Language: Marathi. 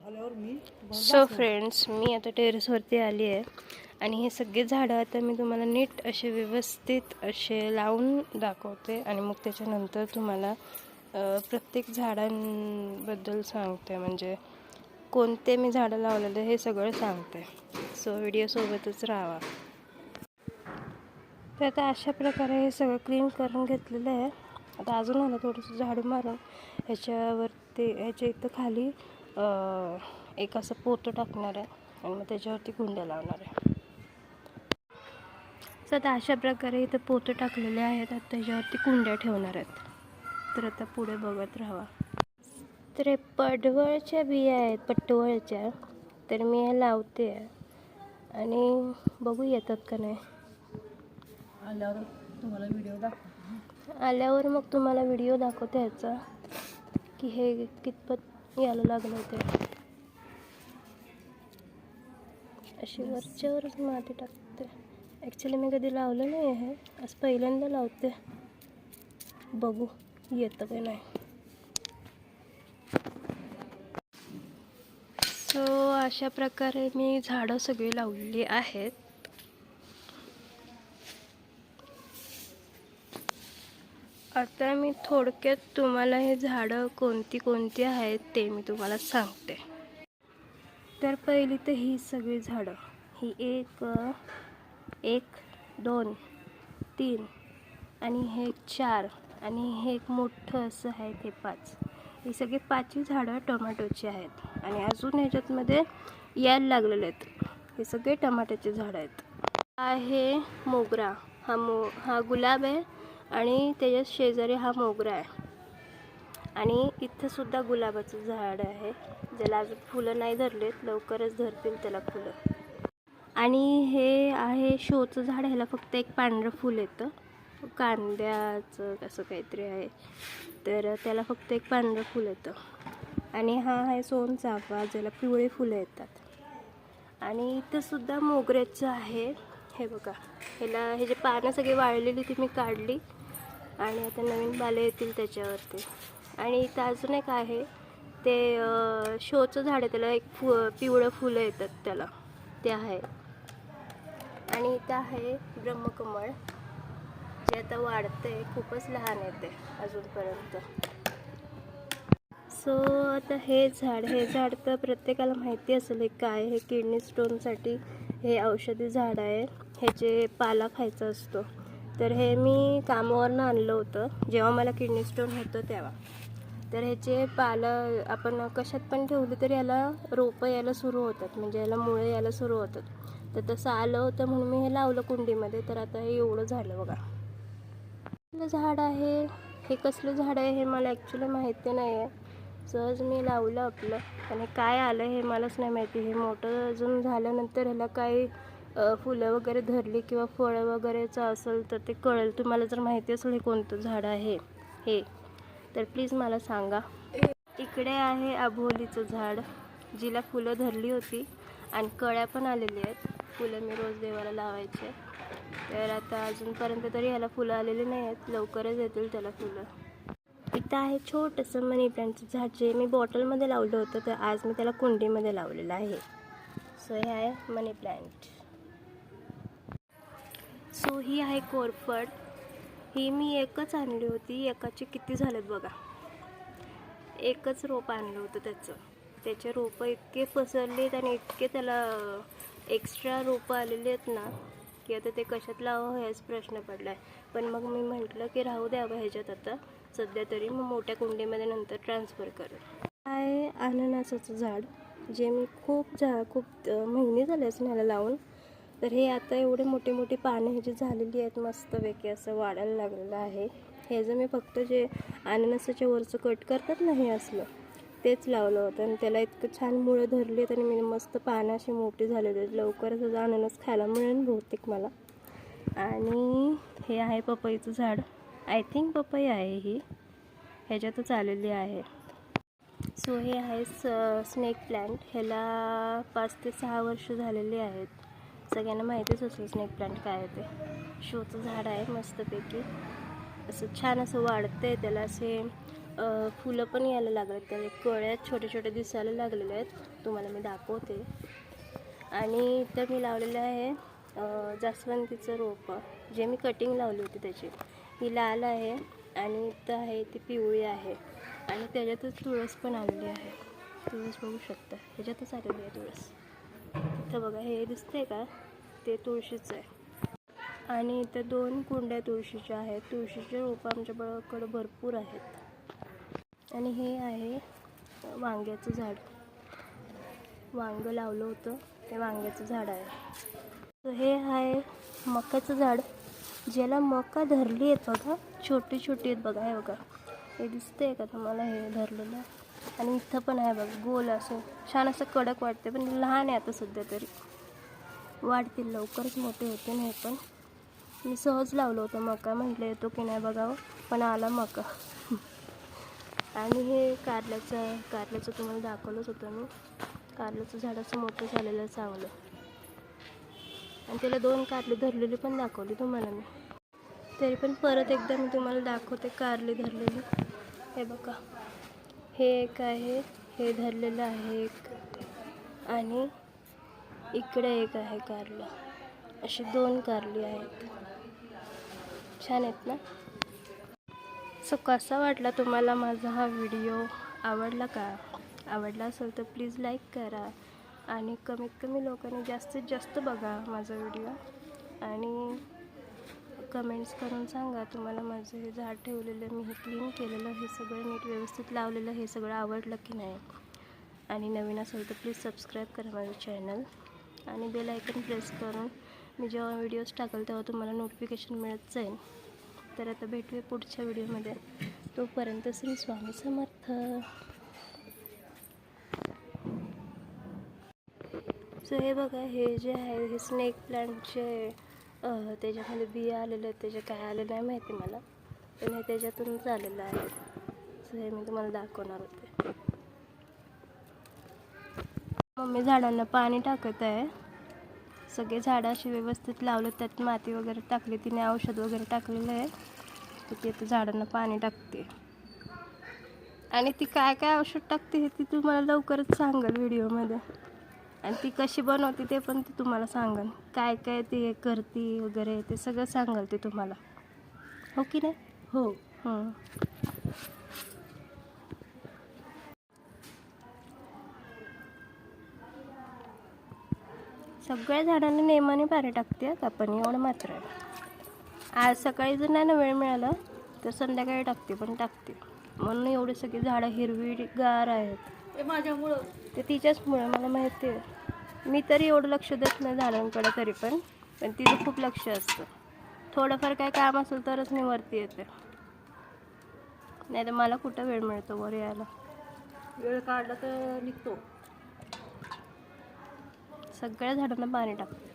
सो फ्रेंड्स, मी आता टेरेसवरती आली आहे आणि हे सगळे झाडं आता मी तुम्हाला नीट असे व्यवस्थित असे लावून दाखवते आणि मग त्याच्यानंतर तुम्हाला प्रत्येक झाडांबद्दल सांगते, म्हणजे कोणते मी झाडं लावलेले हे सगळं सांगते. सो व्हिडिओसोबतच राहा. तर आता अशा प्रकारे हे सगळं क्लीन करून घेतलेलं आहे. आता अजून मला थोडंसं झाडू मारून ह्याच्या इथं खाली एक असं पोतं टाकणार आहे आणि मग त्याच्यावरती कुंड्या लावणार आहे. तर आता अशा प्रकारे इथं पोतं टाकलेले आहेत. आता त्याच्यावरती कुंड्या ठेवणार आहेत. तर आता पुढे बघत राहा. तर हे पडवळच्या बिया आहेत, पटवळच्या. तर मी हे लावते आणि बघू येतात का नाही. आल्यावर मग तुम्हाला व्हिडिओ दाखवते ह्याचा की हे कितपत यायला लागलं ते. अशी वरच्यावरच माती टाकते. ॲक्च्युली मी कधी लावलं नाही आहे, आज पहिल्यांदा लावते. बघू येतं का नाही. सो अशा प्रकारे मी झाडं सगळी लावलेली आहेत. आता मी थोडक्यात तुम्हाला हे झाडं कोणती कोणती आहेत ते मी तुम्हाला सांगते. तर पहिली तर ही सगळी झाडं, ही एक 2 3 आणि हे 4 आणि हे एक मोठं असं आहे ते 5. ही सगळी 5ही झाडं टोमॅटोची आहेत आणि अजून ह्याच्यातमध्ये यायला लागलेले आहेत. हे सगळे टमाट्याचे झाडं आहेत. आहे मोगरा, हा गुलाब आहे आणि त्याच्या शेजारी हा मोगरा आहे आणि इथं सुद्धा गुलाबाचं झाड आहे, ज्याला अजून फुलं नाही धरलेत, लवकरच धरतील त्याला फुलं. आणि हे आहे शोचं झाड. ह्याला फक्त एक पांढरं फूल येतं, कांद्याचं असं काहीतरी आहे. तर त्याला फक्त एक पांढरं फूल येतं. आणि हा आहे सोनचाफा, ज्याला पिवळे फुलं येतात. आणि इथं सुद्धा मोगऱ्याचं आहे. हे बघा, ह्याचे पानं सगळी वाळलेली ती मी काढली आणि आता नवीन पाले येतील त्याच्यावरती. आणि इथं अजून एक आहे, ते शोचं झाड आहे, त्याला एक पिवळं फुलं येतात त्याला, ते आहे. आणि इथं आहे ब्रह्मकमळ, जे आता वाढतंय, खूपच लहान आहे ते अजूनपर्यंत. सो आता हे झाड तर प्रत्येकाला माहिती असेल हे काय. हे किडनी स्टोनसाठी हे औषधी झाड आहे. ह्याचे पाला खायचा असतो. तर हे मी कामावरनं आणलं होतं जेव्हा मला किडनी स्टोन होतं तेव्हा. तर ह्याचे पालं आपण कशात पण ठेवले तरी याला रोपं यायला सुरू होतात, म्हणजे याला मुळे यायला सुरू होतात. तर तसं आलं होतं म्हणून मी हे लावलं कुंडीमध्ये. तर आता हे एवढं झालं बघा. कसलं झाड आहे हे, कसलं झाड आहे हे मला ॲक्च्युली माहिती नाही आहे. सहज मी लावलं आपलं आणि काय आलं हे मलाच नाही माहिती. हे मोठं अजून झाल्यानंतर ह्याला काही फुलं वगैरे धरली किंवा फळं वगैरेचं असेल तर ते कळेल. तुम्हाला जर माहिती असेल हे कोणतं झाड आहे हे, तर प्लीज मला सांगा. इकडे आहे अबोलीचं झाड, जिला फुलं धरली होती आणि कळ्या पण आलेल्या आहेत. फुलं मी रोज देवाला लावायचे. तर आता अजूनपर्यंत तरी ह्याला फुलं आलेली नाही आहेत, लवकरच येतील त्याला फुलं. इथं आहे छोटंसं मनी प्लांटचं झाड, जे मी बॉटलमध्ये लावलं होतं, तर आज मी त्याला कुंडीमध्ये लावलेलं आहे. सो हे आहे मनी प्लांट. सो ही आहे कोरफड. ही मी एकच आणली होती, एकाचे किती झालेत बघा. एकच रोप आणलं होतं त्याचे रोपं इतके पसरलेत आणि इतके त्याला एक्स्ट्रा रोपं आलेली आहेत ना, की आता ते कशात लावावं हेच प्रश्न पडला आहे. पण मग मी म्हटलं की राहू द्यावं ह्याच्यात आता सध्या तरी, मग मोठ्या कुंडीमध्ये नंतर ट्रान्सफर करेल. आहे अननसाचं झाड, जे मी खूप महिने झाले असं ह्याला लावून. तर हे आता एवढे मोठे मोठे पानं ह्याची झालेली आहेत, मस्तपैकी असं वाढायला लागलेलं आहे. हे जर मी फक्त जे अननसाच्या वरचं कट करतात ना, हे असलं तेच लावलं होतं आणि त्याला इतकं छान मुळं धरली आहेत आणि मी मस्त पानं अशी मोठी झालेली आहेत. लवकरच त्याचा अननस खायला मिळेल बहुतेक मला. आणि हे आहे पपईचं झाड. आय थिंक पपई आहे ही, ह्याच्यातच आलेली आहे. सो हे आहे स्नेक प्लांट. ह्याला 5 ते 6 वर्ष झालेली आहेत. सगळ्यांना माहितीच असेल स्नेक प्लांट काय आहे ते. शोचं झाड आहे, मस्तपैकी असं छान असं वाढतंय. त्याला असे फुलं पण यायला लागलेत, त्याचे कळ्या छोटे छोटे दिसायला लागलेले आहेत, तुम्हाला मी दाखवते. आणि इथं मी लावलेलं आहे जास्वंदीचं रोपं, जे मी कटिंग लावली होती त्याची. ही लाल आहे आणि इथं आहे ती पिवळी आहे आणि त्याच्यातच तुळस पण आलेली आहे. तुळस बघू शकता, ह्याच्यातच आलेली आहे तुळस. इथं बघा, हे दिसतंय का, ते तुळशीचं आहे. आणि इथं 2 कुंड्या तुळशीच्या आहेत. तुळशीचे रोपं आमच्याकडे भरपूर आहेत. आणि हे आहे वांग्याचं झाड, वांगं लावलं होतं ते वांग्याचं झाड आहे. तर हे आहे मकाचं झाड, ज्याला मका धरली आहेत बघा, छोटी छोटी आहेत बघा. हे बघा, हे दिसतंय का तुम्हाला, हे धरलेलं. आणि इथं पण आहे बघा, गोल असं छान असं कडक वाटते, पण लहान आहे आता सध्या तरी. वाढतील, लवकरच मोठे होते. हे पण मी सहज लावलं होतं मका, म्हटलं येतो की नाही बघावं, पण आला मका. आणि हे कारल्याचं तुम्हाला दाखवलंच होतं मी. कारल्याचं झाड असं मोठं झालेलं आहे चांगलं. आणि त्याला 2 कारले धरलेली पण दाखवली तुम्हाला मी. तरी पण परत एकदा मी तुम्हाला दाखवते कारली धरलेली. हे बघा, हे एक आहे, हे धरलेलं आहे एक, आणि इकडे एक आहे कारलं. अशी 2 कारली आहेत. छान आहेत ना. सो कसा वाटला तुम्हाला माझा हा व्हिडिओ? आवडला का? आवडला असेल तर प्लीज लाईक करा आणि कमीत कमी लोकांनी जास्तीत जास्त बघा माझा व्हिडिओ. आणि कमेंट्स करून सांगा तुम्हाला माझं हे झाड ठेवलेलं, मी हे क्लीन केलेलं, हे सगळं नीट व्यवस्थित लावलेलं, हे सगळं आवडलं की नाही. आणि नवीन असेल तर प्लीज सबस्क्राईब करा माझं चॅनल आणि बेल आयकन प्रेस करून मी जेव्हा व्हिडिओज टाकेल तेव्हा तुम्हाला नोटिफिकेशन मिळत जाईल. तर आता भेटूया पुढच्या व्हिडिओमध्ये. तोपर्यंत श्री स्वामी समर्थ. सो हे बघा, हे जे आहे हे स्नेक प्लांटचे त्याच्यामध्ये बिया आलेले आहेत, त्याचे काय आलेलं नाही माहिती मला, पण हे त्याच्यातूनच आलेलं आहे. सो हे मी तुम्हाला दाखवणार होते. मम्मी झाडांना पाणी टाकत आहे. सगळे झाडं अशी व्यवस्थित लावलं, त्यात माती वगैरे टाकली, तिने औषध वगैरे टाकलेलं आहे, तर ती आता झाडांना पाणी टाकते. आणि ती काय काय औषध टाकते हे ती तुम्हाला लवकरच सांगेल व्हिडिओमध्ये. आणि ती कशी बनवते ते पण ती तुम्हाला सांगेल, काय काय ती करते वगैरे ते सगळं सांगेल ते तुम्हाला. हो की नाही? हो. सगळ्या झाडांना नेमाने पाणी टाकते का, पण एवढं मात्र आहे. आज सकाळी जर नाही ना वेळ मिळाला तर संध्याकाळी टाकते, पण टाकते. म्हणून एवढी सगळी झाडं हिरवीगार आहेत. ते माझ्यामुळं, ते तिच्याचमुळं, मला माहिती आहे. मी तरी एवढं लक्ष देत नाही झाडांकडे तरी पण तिचं खूप लक्ष असतं. थोडंफार काय काम असेल तरच मी वरती येते, नाही तर मला कुठं वेळ मिळतो वर यायला. वेळ काढला तर निघतो. सगळ्या झाडांना पाणी टाकते.